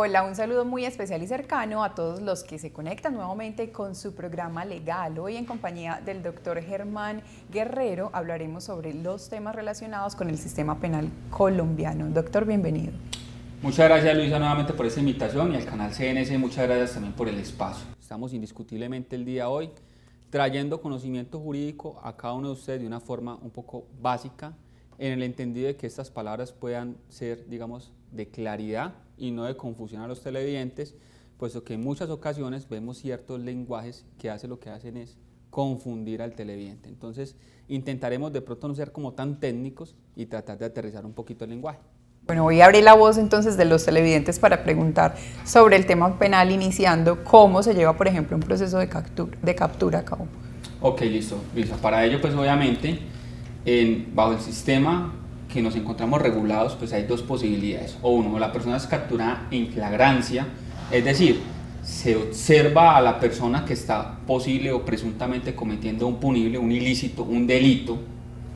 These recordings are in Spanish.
Hola, un saludo muy especial y cercano a todos los que se conectan nuevamente con su programa legal. Hoy en compañía del doctor Germán Guerrero hablaremos sobre los temas relacionados con el sistema penal colombiano. Doctor, bienvenido. Muchas gracias, Luisa, nuevamente por esta invitación y al canal CNS muchas gracias también por el espacio. Estamos indiscutiblemente el día de hoy trayendo conocimiento jurídico a cada uno de ustedes de una forma un poco básica, en el entendido de que estas palabras puedan ser, digamos, de claridad y no de confusión a los televidentes, puesto que en muchas ocasiones vemos ciertos lenguajes que lo que hacen es confundir al televidente. Entonces, intentaremos de pronto no ser como tan técnicos y tratar de aterrizar un poquito el lenguaje. Bueno, voy a abrir la voz entonces de los televidentes para preguntar sobre el tema penal, iniciando cómo se lleva, por ejemplo, un proceso de captura a cabo. Ok, listo, Luisa. Para ello, pues obviamente, bajo el sistema que nos encontramos regulados, pues hay dos posibilidades. O uno, la persona es capturada en flagrancia, es decir, se observa a la persona que está posible o presuntamente cometiendo un punible, un ilícito, un delito,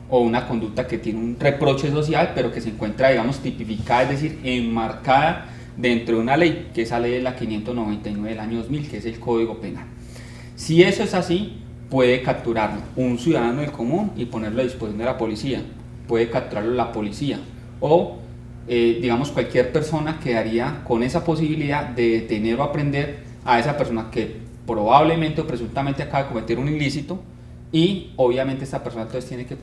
o una conducta que tiene un reproche social, pero que se encuentra, digamos, tipificada, es decir, enmarcada dentro de una ley, que es la ley de la 599 del año 2000, que es el Código Penal. Si eso es así, puede capturarlo un ciudadano del común y ponerlo a disposición de la policía, puede capturarlo la policía, o digamos cualquier persona quedaría con esa posibilidad de detener o aprender a esa persona que probablemente o presuntamente acaba de cometer un ilícito, y obviamente esta persona entonces tiene que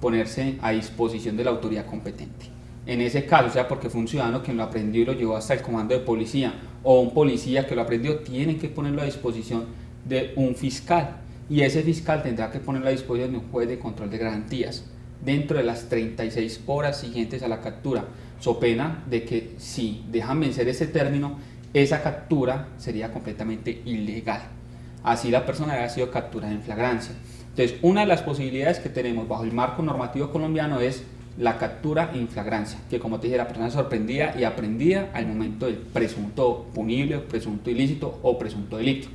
ponerse a disposición de la autoridad competente. En ese caso, o sea, porque fue un ciudadano quien lo aprendió y lo llevó hasta el comando de policía, o un policía que lo aprendió, tienen que ponerlo a disposición de un fiscal, y ese fiscal tendrá que ponerlo a disposición de un juez de control de garantías dentro de las 36 horas siguientes a la captura, so pena de que si dejan vencer ese término, esa captura sería completamente ilegal. Así la persona haya sido capturada en flagrancia. Entonces, una de las posibilidades que tenemos bajo el marco normativo colombiano es la captura en flagrancia, que como te dije, la persona es sorprendida y aprendida al momento del presunto punible, presunto ilícito o presunto delito.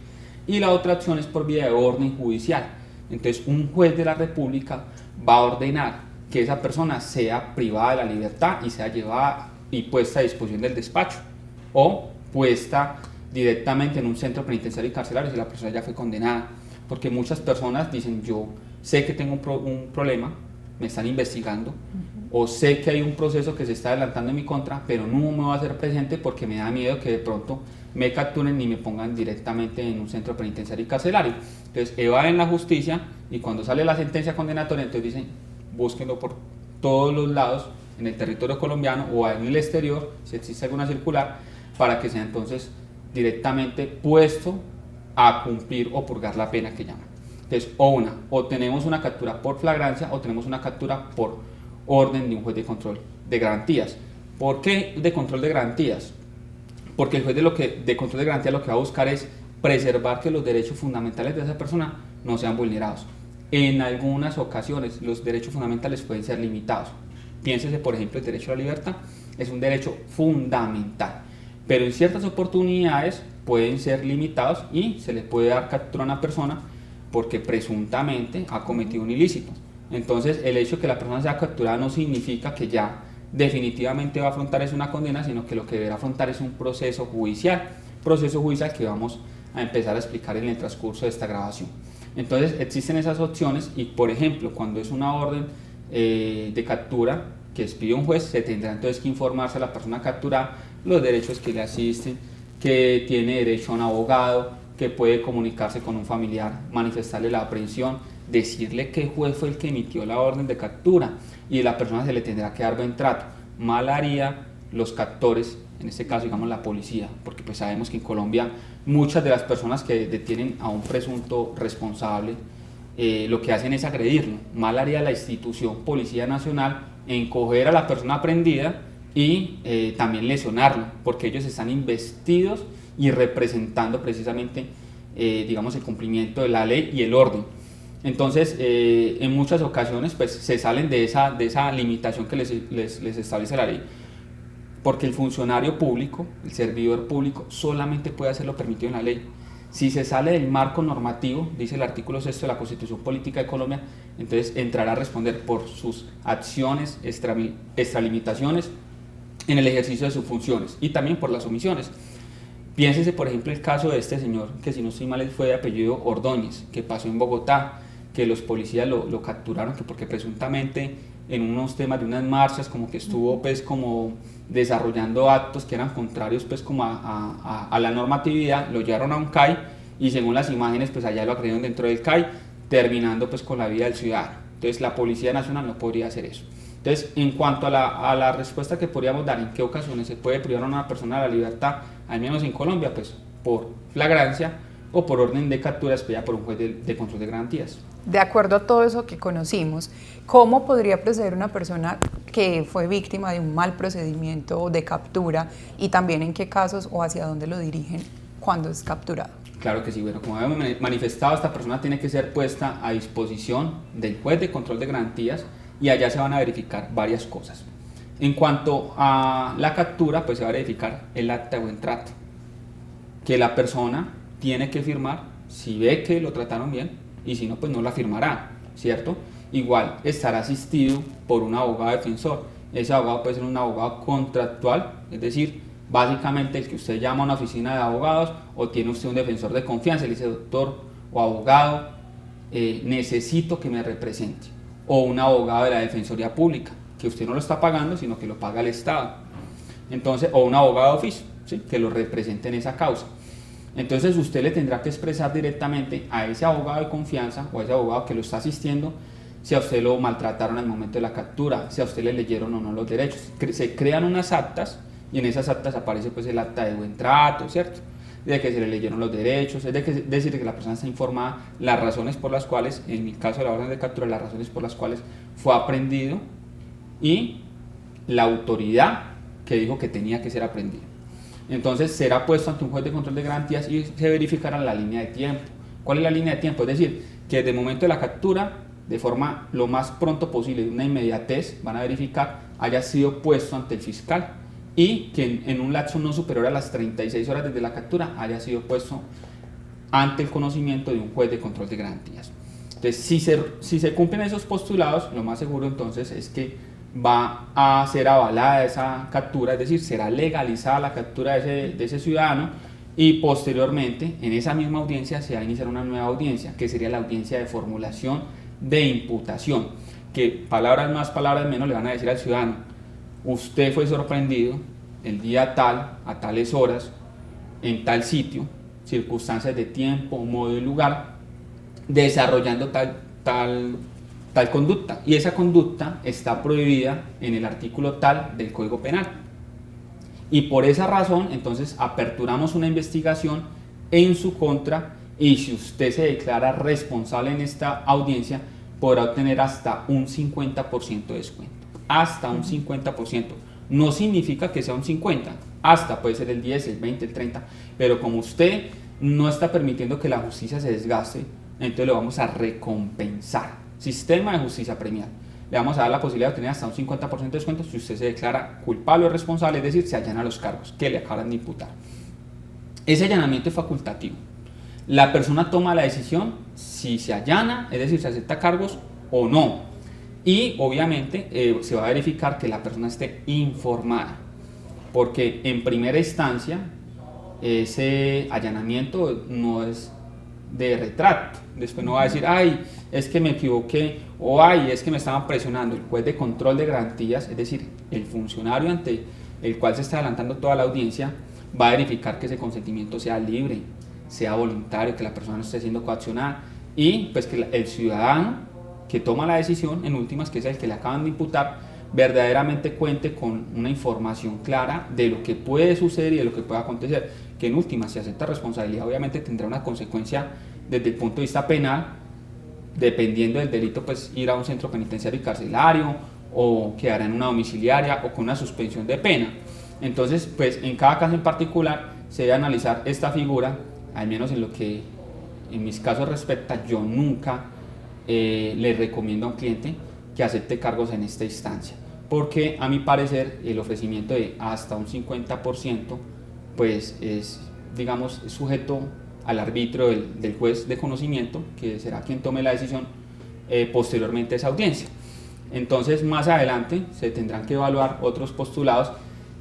Y la otra opción es por vía de orden judicial. Entonces, un juez de la República va a ordenar que esa persona sea privada de la libertad y sea llevada y puesta a disposición del despacho, o puesta directamente en un centro penitenciario y carcelario si la persona ya fue condenada, porque muchas personas dicen: yo sé que tengo un problema, me están investigando, o sé que hay un proceso que se está adelantando en mi contra, pero no me voy a hacer presente porque me da miedo que de pronto me capturen y me pongan directamente en un centro penitenciario y carcelario. Entonces evaden la justicia, y cuando sale la sentencia condenatoria, entonces dicen: búsquenlo por todos los lados en el territorio colombiano o en el exterior, si existe alguna circular, para que sea entonces directamente puesto a cumplir o purgar la pena que llaman. Entonces, o tenemos una captura por flagrancia o tenemos una captura por orden de un juez de control de garantías. ¿Por qué de control de garantías? Porque el juez de control de garantías lo que va a buscar es preservar que los derechos fundamentales de esa persona no sean vulnerados. En algunas ocasiones los derechos fundamentales pueden ser limitados. Piénsese, por ejemplo, el derecho a la libertad es un derecho fundamental, pero en ciertas oportunidades pueden ser limitados y se le puede dar captura a una persona porque presuntamente ha cometido un ilícito. Entonces, el hecho de que la persona sea capturada no significa que ya definitivamente va a afrontar una condena, sino que lo que deberá afrontar es un proceso judicial que vamos a empezar a explicar en el transcurso de esta grabación. Entonces, existen esas opciones, y por ejemplo, cuando es una orden de captura que expide un juez, se tendrá entonces que informarse a la persona capturada los derechos que le asisten, que tiene derecho a un abogado, que puede comunicarse con un familiar, manifestarle la aprehensión, decirle qué juez fue el que emitió la orden de captura, y a la persona se le tendrá que dar buen trato. Mal haría los captores, en este caso digamos la policía, porque pues sabemos que en Colombia muchas de las personas que detienen a un presunto responsable lo que hacen es agredirlo. Mal haría la institución Policía Nacional en coger a la persona aprendida y también lesionarlo, porque ellos están investidos y representando precisamente digamos el cumplimiento de la ley y el orden. Entonces en muchas ocasiones pues se salen de esa limitación que les establece la ley, porque el funcionario público, el servidor público, solamente puede hacer lo permitido en la ley. Si se sale del marco normativo, dice el artículo 6 de la Constitución Política de Colombia, entonces entrará a responder por sus acciones, extralimitaciones en el ejercicio de sus funciones y también por las omisiones. Piénsese, por ejemplo, el caso de este señor, que si no estoy mal fue de apellido Ordóñez, que pasó en Bogotá, que los policías lo capturaron, que porque presuntamente en unos temas de unas marchas como que estuvo pues como desarrollando actos que eran contrarios pues como a la normatividad, lo llevaron a un CAI y según las imágenes pues allá lo agredieron dentro del CAI, terminando pues con la vida del ciudadano. Entonces la Policía Nacional no podría hacer eso. Entonces, en cuanto a la respuesta que podríamos dar, en qué ocasiones se puede privar a una persona de la libertad, al menos en Colombia, pues por flagrancia o por orden de captura expedida por un juez de control de garantías. De acuerdo a todo eso que conocimos, ¿cómo podría proceder una persona que fue víctima de un mal procedimiento de captura y también en qué casos o hacia dónde lo dirigen cuando es capturado? Claro que sí, bueno, como habíamos manifestado, esta persona tiene que ser puesta a disposición del juez de control de garantías y allá se van a verificar varias cosas. En cuanto a la captura, pues se va a verificar el acta de buen trato, que la persona tiene que firmar si ve que lo trataron bien y si no, pues no la firmará, ¿cierto? Igual estará asistido por un abogado defensor. Ese abogado puede ser un abogado contractual, es decir, básicamente el que usted llama a una oficina de abogados o tiene usted un defensor de confianza, le dice doctor o abogado, necesito que me represente, o un abogado de la Defensoría Pública, que usted no lo está pagando, sino que lo paga el Estado. Entonces, o un abogado de oficio, ¿sí?, que lo represente en esa causa. Entonces usted le tendrá que expresar directamente a ese abogado de confianza o a ese abogado que lo está asistiendo si a usted lo maltrataron al momento de la captura, si a usted le leyeron o no los derechos. Se crean unas actas y en esas actas aparece pues el acta de buen trato, ¿cierto?, de que se le leyeron los derechos, es decir, que la persona está informada las razones por las cuales, en mi caso de la orden de captura, las razones por las cuales fue aprehendido y la autoridad que dijo que tenía que ser aprendido. Entonces será puesto ante un juez de control de garantías y se verificará la línea de tiempo. ¿Cuál es la línea de tiempo? Es decir, que desde el momento de la captura, de forma lo más pronto posible, de una inmediatez, van a verificar haya sido puesto ante el fiscal y que en un lapso no superior a las 36 horas desde la captura haya sido puesto ante el conocimiento de un juez de control de garantías. Entonces, si se cumplen esos postulados, lo más seguro entonces es que va a ser avalada esa captura, es decir, será legalizada la captura de ese ciudadano y posteriormente en esa misma audiencia se va a iniciar una nueva audiencia, que sería la audiencia de formulación de imputación, que palabras más, palabras menos le van a decir al ciudadano: usted fue sorprendido el día tal, a tales horas, en tal sitio, circunstancias de tiempo, modo y lugar, desarrollando tal conducta, y esa conducta está prohibida en el artículo tal del Código Penal. Y por esa razón, entonces, aperturamos una investigación en su contra y si usted se declara responsable en esta audiencia, podrá obtener hasta un 50% de descuento. Hasta un 50%. No significa que sea un 50%, hasta puede ser el 10, el 20, el 30%, pero como usted no está permitiendo que la justicia se desgaste, entonces lo vamos a recompensar. Sistema de justicia premial. Le vamos a dar la posibilidad de obtener hasta un 50% de descuento si usted se declara culpable o responsable, es decir, se allana los cargos que le acaban de imputar. Ese allanamiento es facultativo. La persona toma la decisión si se allana, es decir, se acepta cargos o no. Y obviamente se va a verificar que la persona esté informada, porque en primera instancia ese allanamiento no es de retrato. Después no va a decir, ay, es que me equivoqué, o ay, es que me estaban presionando. El juez de control de garantías, es decir, el funcionario ante el cual se está adelantando toda la audiencia, va a verificar que ese consentimiento sea libre, sea voluntario, que la persona no esté siendo coaccionada y pues que el ciudadano que toma la decisión, en últimas, que es el que le acaban de imputar, verdaderamente cuente con una información clara de lo que puede suceder y de lo que puede acontecer, que en últimas, si acepta responsabilidad, obviamente tendrá una consecuencia desde el punto de vista penal, dependiendo del delito, pues ir a un centro penitenciario y carcelario, o quedará en una domiciliaria, o con una suspensión de pena. Entonces, pues en cada caso en particular se debe analizar esta figura, al menos en lo que en mis casos respecta. Yo nunca le recomiendo a un cliente que acepte cargos en esta instancia, porque a mi parecer el ofrecimiento de hasta un 50% pues es, digamos, sujeto al arbitrio del juez de conocimiento, que será quien tome la decisión posteriormente a esa audiencia. Entonces más adelante se tendrán que evaluar otros postulados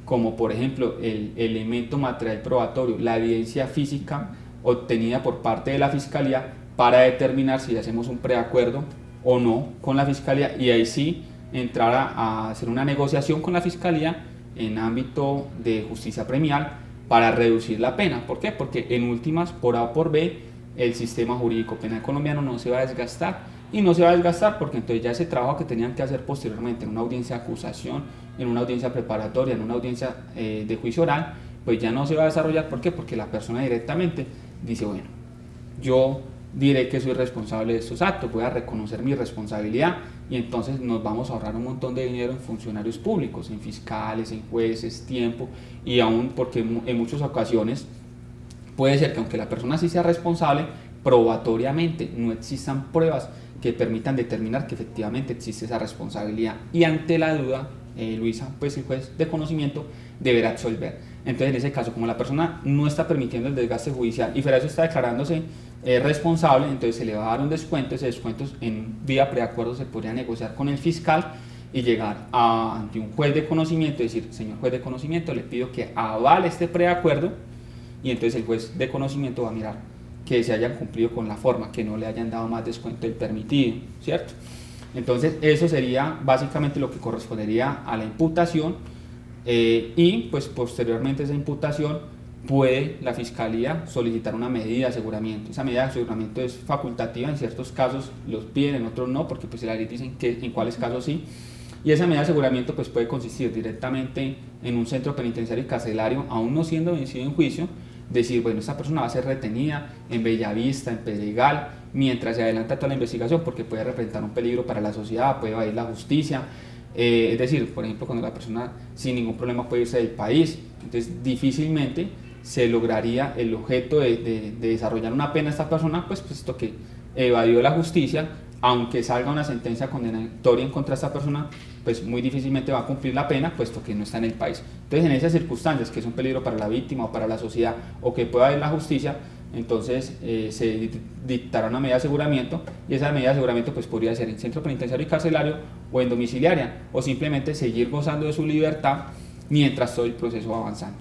como por ejemplo el elemento material probatorio, la evidencia física obtenida por parte de la Fiscalía para determinar si hacemos un preacuerdo o no con la Fiscalía, y ahí sí entrar a hacer una negociación con la Fiscalía en ámbito de justicia premial para reducir la pena. ¿Por qué? Porque en últimas, por A o por B, el sistema jurídico penal colombiano no se va a desgastar, y no se va a desgastar porque entonces ya ese trabajo que tenían que hacer posteriormente en una audiencia de acusación, en una audiencia preparatoria, en una audiencia de juicio oral, pues ya no se va a desarrollar. ¿Por qué? Porque la persona directamente dice, bueno, yo diré que soy responsable de estos actos, voy a reconocer mi responsabilidad, y entonces nos vamos a ahorrar un montón de dinero en funcionarios públicos, en fiscales, en jueces, tiempo, y aún porque en muchas ocasiones puede ser que aunque la persona sí sea responsable, probatoriamente no existan pruebas que permitan determinar que efectivamente existe esa responsabilidad, y ante la duda, Luisa, pues el juez de conocimiento deberá absolver. Entonces en ese caso, como la persona no está permitiendo el desgaste judicial y fuera de eso está declarándose responsable, entonces se le va a dar un descuento. Ese descuento en vía preacuerdo se podría negociar con el fiscal y llegar ante un juez de conocimiento y decir, señor juez de conocimiento, le pido que avale este preacuerdo, y entonces el juez de conocimiento va a mirar que se hayan cumplido con la forma, que no le hayan dado más descuento del permitido, ¿cierto? Entonces eso sería básicamente lo que correspondería a la imputación, y pues posteriormente a esa imputación puede la Fiscalía solicitar una medida de aseguramiento. Esa medida de aseguramiento es facultativa, en ciertos casos los piden, en otros no, porque pues la ley dice que en cuáles casos sí, y esa medida de aseguramiento pues puede consistir directamente en un centro penitenciario y carcelario, aún no siendo vencido en juicio, decir, bueno, esta persona va a ser retenida en Bellavista, en Pedregal, mientras se adelanta toda la investigación, porque puede representar un peligro para la sociedad, puede evadir la justicia, es decir, por ejemplo, cuando la persona sin ningún problema puede irse del país, entonces difícilmente se lograría el objeto de desarrollar una pena a esta persona, pues puesto que evadió la justicia, aunque salga una sentencia condenatoria en contra de esta persona, pues muy difícilmente va a cumplir la pena, puesto que no está en el país. Entonces, en esas circunstancias, que es un peligro para la víctima o para la sociedad, o que pueda haber la justicia, entonces se dictará una medida de aseguramiento, y esa medida de aseguramiento pues podría ser en centro penitenciario y carcelario o en domiciliaria, o simplemente seguir gozando de su libertad mientras todo el proceso va avanzando.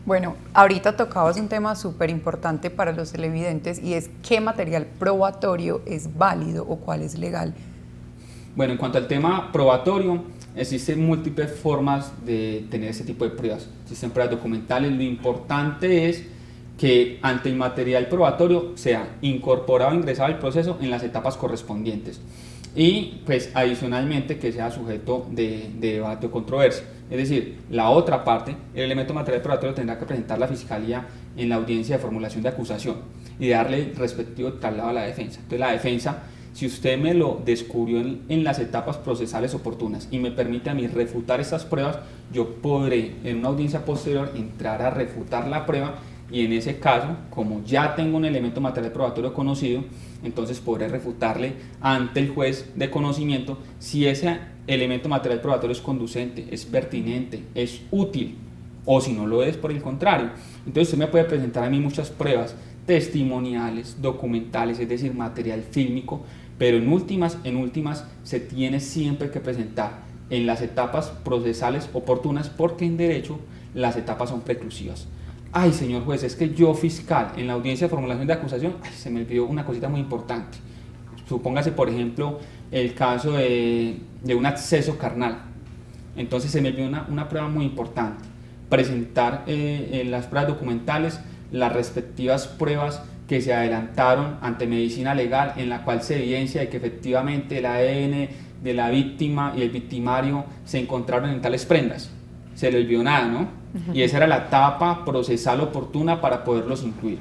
Bueno, ahorita tocabas un tema súper importante para los televidentes, y es qué material probatorio es válido o cuál es legal. Bueno, en cuanto al tema probatorio, existen múltiples formas de tener ese tipo de pruebas. Existen pruebas documentales. Lo importante es que ante el material probatorio sea incorporado o ingresado al proceso en las etapas correspondientes, y pues adicionalmente que sea sujeto de debate o controversia. Es decir, la otra parte, el elemento material probatorio tendrá que presentar la Fiscalía en la audiencia de formulación de acusación y darle el respectivo traslado a la defensa. Entonces la defensa, si usted me lo descubrió en las etapas procesales oportunas y me permite a mí refutar estas pruebas, yo podré en una audiencia posterior entrar a refutar la prueba, y en ese caso, como ya tengo un elemento material probatorio conocido, entonces podré refutarle ante el juez de conocimiento si ese elemento material probatorio es conducente, es pertinente, es útil, o si no lo es, por el contrario. Entonces usted me puede presentar a mí muchas pruebas testimoniales, documentales, es decir, material fílmico, pero en últimas se tiene siempre que presentar en las etapas procesales oportunas, porque en derecho las etapas son preclusivas. Ay, señor juez, es que yo fiscal en la audiencia de formulación de acusación, se me olvidó una cosita muy importante. Supóngase, por ejemplo, el caso de un acceso carnal. Entonces se me olvidó una prueba muy importante. Presentar en las pruebas documentales las respectivas pruebas que se adelantaron ante medicina legal, en la cual se evidencia de que efectivamente el ADN de la víctima y el victimario se encontraron en tales prendas. Se le olvidó nada, ¿no? Y esa era la etapa procesal oportuna para poderlos incluir.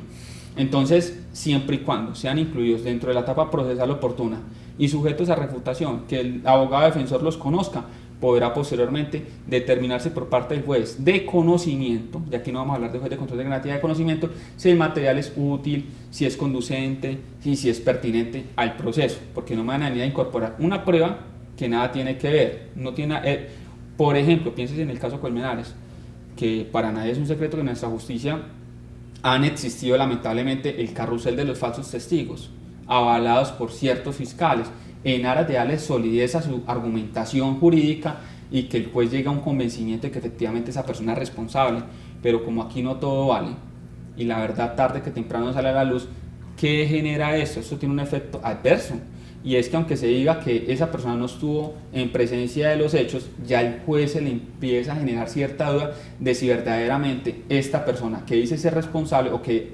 Entonces, siempre y cuando sean incluidos dentro de la etapa procesal oportuna y sujetos a refutación, que el abogado defensor los conozca, podrá posteriormente determinarse por parte del juez de conocimiento, ya que no vamos a hablar de juez de control de garantía de conocimiento, si el material es útil, si es conducente y si es pertinente al proceso, porque no me van a venir a incorporar una prueba que nada tiene que ver. No tiene, por ejemplo, piensen en el caso Colmenares, que para nadie es un secreto que en nuestra justicia han existido lamentablemente el carrusel de los falsos testigos, avalados por ciertos fiscales, en aras de darle solidez a su argumentación jurídica. y que el juez llegue a un convencimiento de que efectivamente esa persona es responsable, pero como aquí no todo vale, y la verdad tarde que temprano sale a la luz, ¿qué genera esto? Esto tiene un efecto adverso, y es que aunque se diga que esa persona no estuvo en presencia de los hechos, ya el juez se le empieza a generar cierta duda de si verdaderamente esta persona que dice ser responsable o que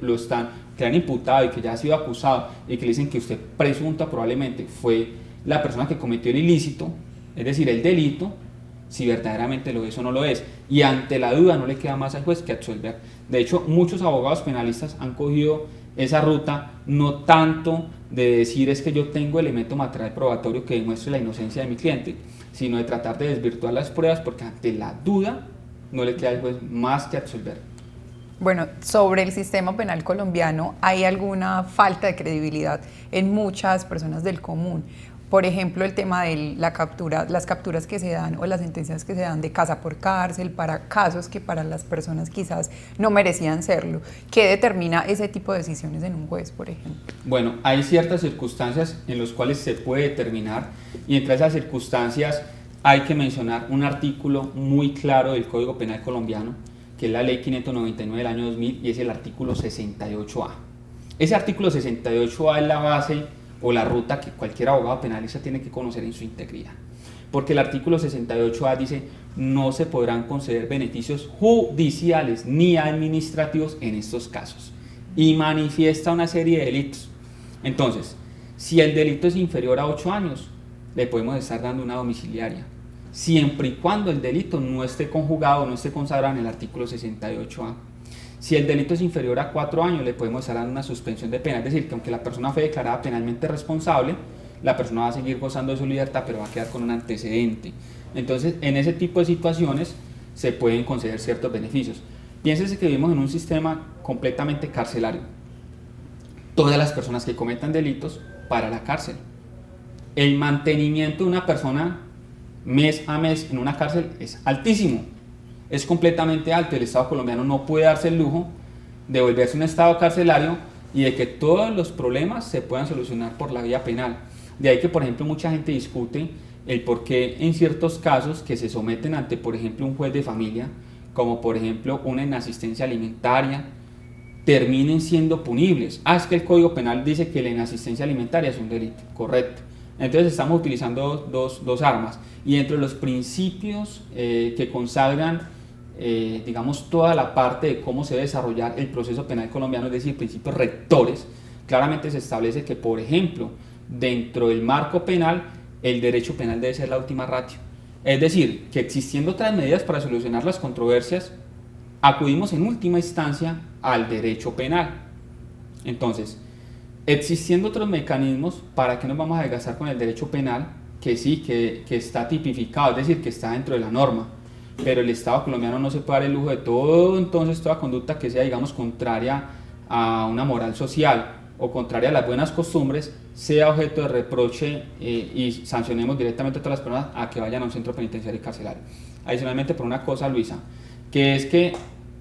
que han imputado y que ya ha sido acusado y que le dicen que usted presunta probablemente fue la persona que cometió el ilícito, es decir, el delito, si verdaderamente lo es o no lo es. Y ante la duda no le queda más al juez que absolver. De hecho, muchos abogados penalistas han cogido esa ruta, no tanto de decir es que yo tengo elemento material probatorio que demuestre la inocencia de mi cliente, sino de tratar de desvirtuar las pruebas, porque ante la duda no le queda al juez más que absolver. Bueno, sobre el sistema penal colombiano, ¿hay alguna falta de credibilidad en muchas personas del común? Por ejemplo, el tema de la captura, las capturas que se dan o las sentencias que se dan de casa por cárcel para casos que para las personas quizás no merecían serlo. ¿Qué determina ese tipo de decisiones en un juez, por ejemplo? Bueno, hay ciertas circunstancias en las cuales se puede determinar, y entre esas circunstancias hay que mencionar un artículo muy claro del Código Penal colombiano, que es la Ley 599 del año 2000, y es el artículo 68A. Ese artículo 68A es la base o la ruta que cualquier abogado penalista tiene que conocer en su integridad, porque el artículo 68A dice: no se podrán conceder beneficios judiciales ni administrativos en estos casos, y manifiesta una serie de delitos. Entonces, si el delito es inferior a 8 años, le podemos estar dando una domiciliaria, siempre y cuando el delito no esté conjugado, no esté consagrado en el artículo 68A. Si el delito es inferior a 4 años, le podemos estar dando una suspensión de pena, es decir, que aunque la persona fue declarada penalmente responsable, la persona va a seguir gozando de su libertad, pero va a quedar con un antecedente. Entonces, en ese tipo de situaciones se pueden conceder ciertos beneficios. Piénsese que vivimos en un sistema completamente carcelario. Todas las personas que cometan delitos para la cárcel. El mantenimiento de una persona mes a mes en una cárcel es altísimo. Es completamente alto. El Estado colombiano no puede darse el lujo de volverse un Estado carcelario y de que todos los problemas se puedan solucionar por la vía penal. De ahí que, por ejemplo, mucha gente discute el por qué en ciertos casos que se someten ante, por ejemplo, un juez de familia, como por ejemplo una inasistencia alimentaria, terminen siendo punibles. Es que el Código Penal dice que la inasistencia alimentaria es un delito, correcto. Entonces estamos utilizando dos armas, y entre los principios que consagran digamos toda la parte de cómo se debe desarrollar el proceso penal colombiano, es decir, principios rectores, claramente se establece que, por ejemplo, dentro del marco penal, el derecho penal debe ser la última ratio. Es decir, que existiendo otras medidas para solucionar las controversias, acudimos en última instancia al derecho penal. Entonces, existiendo otros mecanismos, ¿para qué nos vamos a desgastar con el derecho penal? Que sí, que está tipificado, es decir, que está dentro de la norma, pero el Estado colombiano no se puede dar el lujo de entonces toda conducta que sea, digamos, contraria a una moral social o contraria a las buenas costumbres, sea objeto de reproche y sancionemos directamente a todas las personas a que vayan a un centro penitenciario y carcelario. Adicionalmente, por una cosa, Luisa, que es que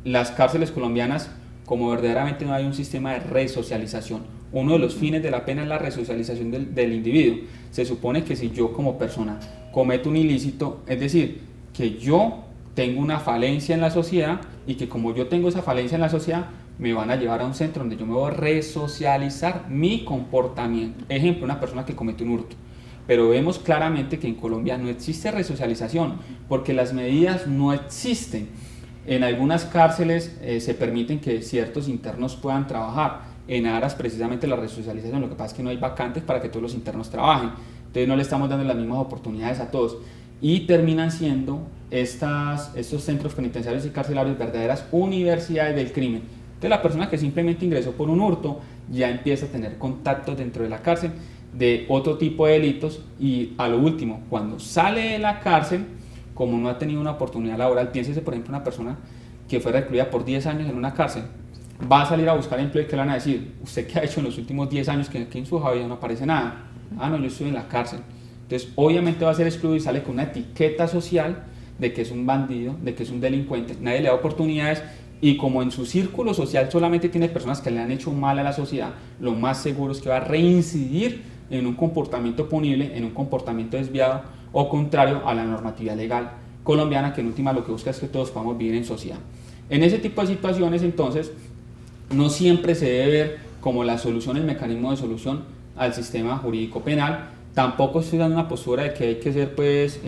las cárceles colombianas, como verdaderamente no hay un sistema de resocialización, uno de los fines de la pena es la resocialización del individuo. Se supone que si yo como persona cometo un ilícito, es decir, que yo tengo una falencia en la sociedad, y que como yo tengo esa falencia en la sociedad, me van a llevar a un centro donde yo me voy a resocializar mi comportamiento. Ejemplo, una persona que comete un hurto. Pero vemos claramente que en Colombia no existe resocialización, porque las medidas no existen. En algunas cárceles se permiten que ciertos internos puedan trabajar en aras precisamente de la resocialización. Lo que pasa es que no hay vacantes para que todos los internos trabajen, entonces no le estamos dando las mismas oportunidades a todos, y terminan siendo estos centros penitenciarios y carcelarios verdaderas universidades del crimen. Entonces la persona que simplemente ingresó por un hurto ya empieza a tener contactos dentro de la cárcel de otro tipo de delitos, y a lo último, cuando sale de la cárcel, como no ha tenido una oportunidad laboral, piénsese por ejemplo una persona que fue recluida por 10 años en una cárcel, va a salir a buscar empleo y ¿qué le van a decir? ¿Usted qué ha hecho en los últimos 10 años que en su vida no aparece nada? No, yo estuve en la cárcel. Entonces obviamente va a ser excluido y sale con una etiqueta social de que es un bandido, de que es un delincuente, nadie le da oportunidades, y como en su círculo social solamente tiene personas que le han hecho mal a la sociedad, lo más seguro es que va a reincidir en un comportamiento punible, en un comportamiento desviado o contrario a la normatividad legal colombiana, que en última lo que busca es que todos podamos vivir en sociedad. En ese tipo de situaciones, entonces, no siempre se debe ver como la solución, el mecanismo de solución al sistema jurídico penal. Tampoco estoy dando una postura de que hay que ser, pues,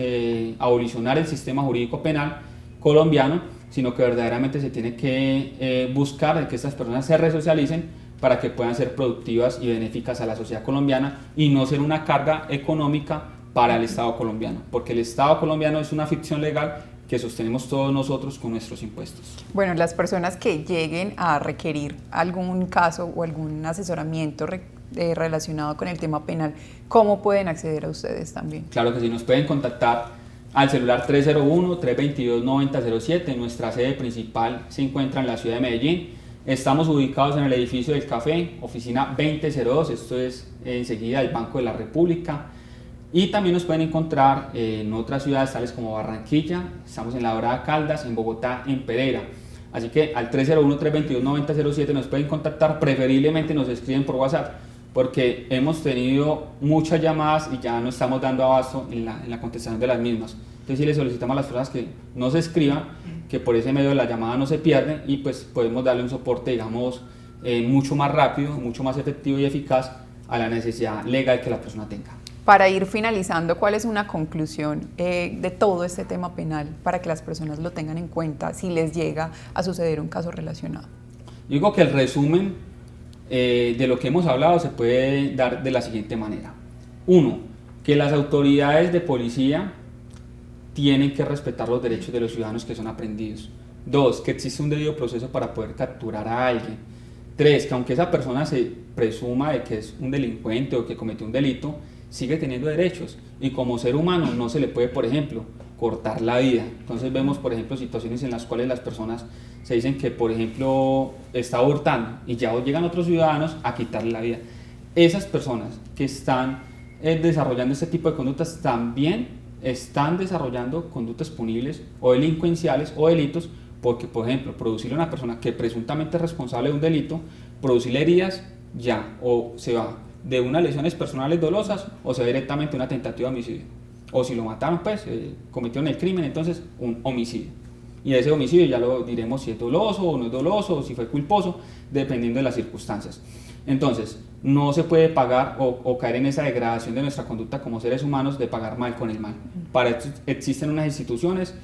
abolicionar el sistema jurídico penal colombiano, sino que verdaderamente se tiene que buscar de que estas personas se resocialicen para que puedan ser productivas y benéficas a la sociedad colombiana y no ser una carga económica para el Estado colombiano, porque el Estado colombiano es una ficción legal que sostenemos todos nosotros con nuestros impuestos. Bueno, las personas que lleguen a requerir algún caso o algún asesoramiento relacionado con el tema penal, ¿cómo pueden acceder a ustedes también? Claro que sí, nos pueden contactar al celular 301-322-9007. Nuestra sede principal se encuentra en la ciudad de Medellín. Estamos ubicados en el edificio del Café, oficina 2002, esto es enseguida del Banco de la República. Y también nos pueden encontrar en otras ciudades tales como Barranquilla, estamos en La Dorada Caldas, en Bogotá, en Pereira. Así que al 301-322-9007 nos pueden contactar, preferiblemente nos escriben por WhatsApp, porque hemos tenido muchas llamadas y ya no estamos dando abasto en la contestación de las mismas. Entonces sí les solicitamos a las personas que nos escriban, que por ese medio de la llamada no se pierden y pues podemos darle un soporte, digamos, mucho más rápido, mucho más efectivo y eficaz a la necesidad legal que la persona tenga. Para ir finalizando, ¿cuál es una conclusión de todo este tema penal para que las personas lo tengan en cuenta si les llega a suceder un caso relacionado? Yo digo que el resumen de lo que hemos hablado se puede dar de la siguiente manera. 1. Que las autoridades de policía tienen que respetar los derechos de los ciudadanos que son aprehendidos. 2. Que existe un debido proceso para poder capturar a alguien. 3. Que aunque esa persona se presuma de que es un delincuente o que cometió un delito, sigue teniendo derechos y como ser humano no se le puede, por ejemplo, cortar la vida. Entonces vemos, por ejemplo, situaciones en las cuales las personas se dicen que, por ejemplo, está hurtando y ya llegan otros ciudadanos a quitarle la vida. Esas personas que están desarrollando este tipo de conductas también están desarrollando conductas punibles o delincuenciales o delitos, porque, por ejemplo, producirle a una persona que presuntamente es responsable de un delito, producirle heridas ya, o se va de unas lesiones personales dolosas o se va directamente a una tentativa de homicidio, o si lo mataron, pues cometieron el crimen, entonces un homicidio, y ese homicidio ya lo diremos si es doloso o no es doloso, o si fue culposo, dependiendo de las circunstancias. Entonces no se puede pagar o caer en esa degradación de nuestra conducta como seres humanos de pagar mal con el mal. Para esto existen unas instituciones,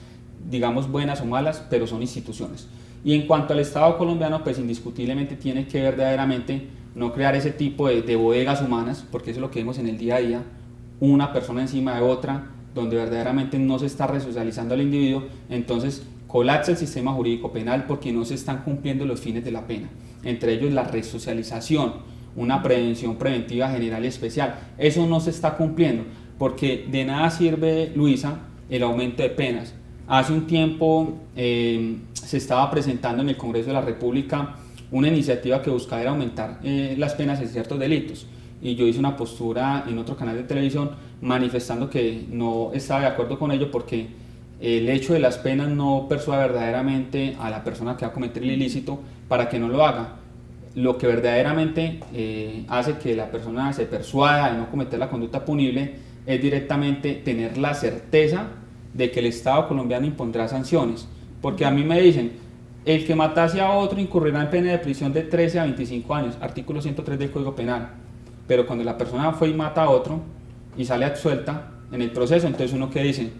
digamos buenas o malas, pero son instituciones. Y en cuanto al Estado colombiano, pues indiscutiblemente tiene que verdaderamente no crear ese tipo de bodegas humanas, porque eso es lo que vemos en el día a día, una persona encima de otra, donde verdaderamente no se está resocializando al individuo, entonces colapsa el sistema jurídico penal porque no se están cumpliendo los fines de la pena, entre ellos la resocialización, una prevención preventiva general y especial. Eso no se está cumpliendo, porque de nada sirve, Luisa, el aumento de penas. Hace un tiempo se estaba presentando en el Congreso de la República una iniciativa que buscaba era aumentar las penas en ciertos delitos, y yo hice una postura en otro canal de televisión manifestando que no estaba de acuerdo con ello, porque el hecho de las penas no persuade verdaderamente a la persona que va a cometer el ilícito para que no lo haga. Lo que verdaderamente hace que la persona se persuada de no cometer la conducta punible es directamente tener la certeza de que el Estado colombiano impondrá sanciones, porque a mí me dicen: el que matase a otro incurrirá en pena de prisión de 13 a 25 años, artículo 103 del Código Penal. Pero cuando la persona fue y mata a otro y sale absuelta en el proceso, entonces uno que dice,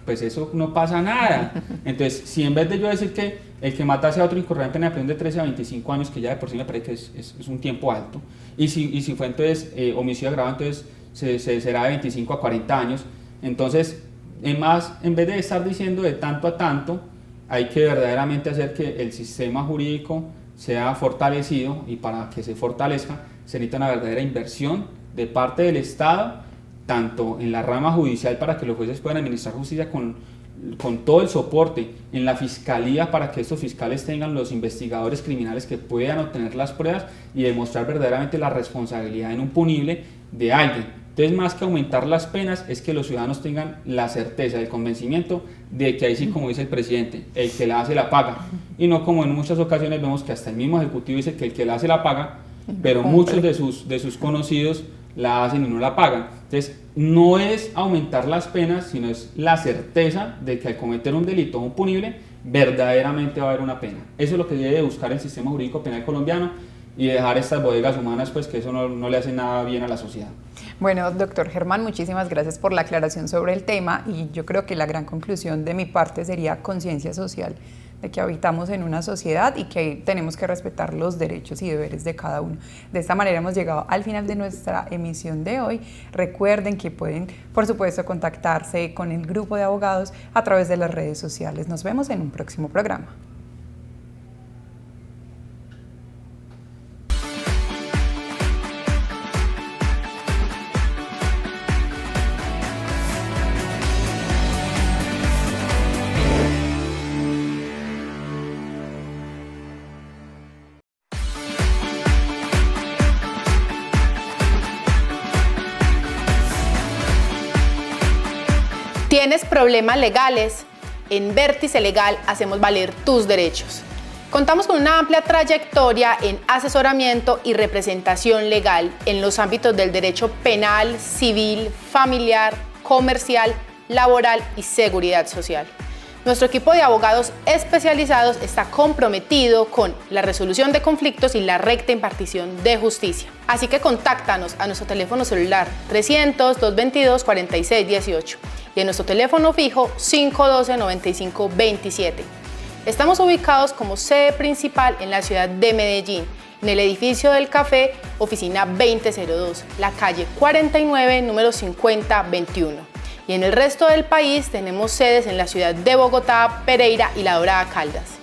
pues eso no pasa nada. Entonces, si en vez de yo decir que el que matase a otro incurrirá en pena de prisión de 13 a 25 años, que ya de por sí me parece que es un tiempo alto, y si fue entonces homicidio agravado, entonces será de 25 a 40 años, entonces, en vez de estar diciendo de tanto a tanto, hay que verdaderamente hacer que el sistema jurídico sea fortalecido, y para que se fortalezca se necesita una verdadera inversión de parte del Estado, tanto en la rama judicial para que los jueces puedan administrar justicia con todo el soporte, en la fiscalía para que estos fiscales tengan los investigadores criminales que puedan obtener las pruebas y demostrar verdaderamente la responsabilidad en un punible de alguien. Entonces, más que aumentar las penas, es que los ciudadanos tengan la certeza, el convencimiento de que ahí sí, como dice el presidente, el que la hace la paga, y no como en muchas ocasiones vemos que hasta el mismo ejecutivo dice que el que la hace la paga, pero muchos de sus conocidos la hacen y no la pagan. Entonces, no es aumentar las penas, sino es la certeza de que al cometer un delito o un punible, verdaderamente va a haber una pena. Eso es lo que debe buscar el sistema jurídico penal colombiano y dejar estas bodegas humanas, pues que eso no le hace nada bien a la sociedad. Bueno, doctor Germán, muchísimas gracias por la aclaración sobre el tema y yo creo que la gran conclusión de mi parte sería conciencia social, de que habitamos en una sociedad y que tenemos que respetar los derechos y deberes de cada uno. De esta manera hemos llegado al final de nuestra emisión de hoy. Recuerden que pueden, por supuesto, contactarse con el grupo de abogados a través de las redes sociales. Nos vemos en un próximo programa. ¿Tienes problemas legales? En Vértice Legal hacemos valer tus derechos. Contamos con una amplia trayectoria en asesoramiento y representación legal en los ámbitos del derecho penal, civil, familiar, comercial, laboral y seguridad social. Nuestro equipo de abogados especializados está comprometido con la resolución de conflictos y la recta impartición de justicia. Así que contáctanos a nuestro teléfono celular 300-222-4618 y en nuestro teléfono fijo 512-9527. Estamos ubicados como sede principal en la ciudad de Medellín, en el edificio del Café, oficina 2002, la calle 49, número 5021. Y en el resto del país tenemos sedes en la ciudad de Bogotá, Pereira y La Dorada, Caldas.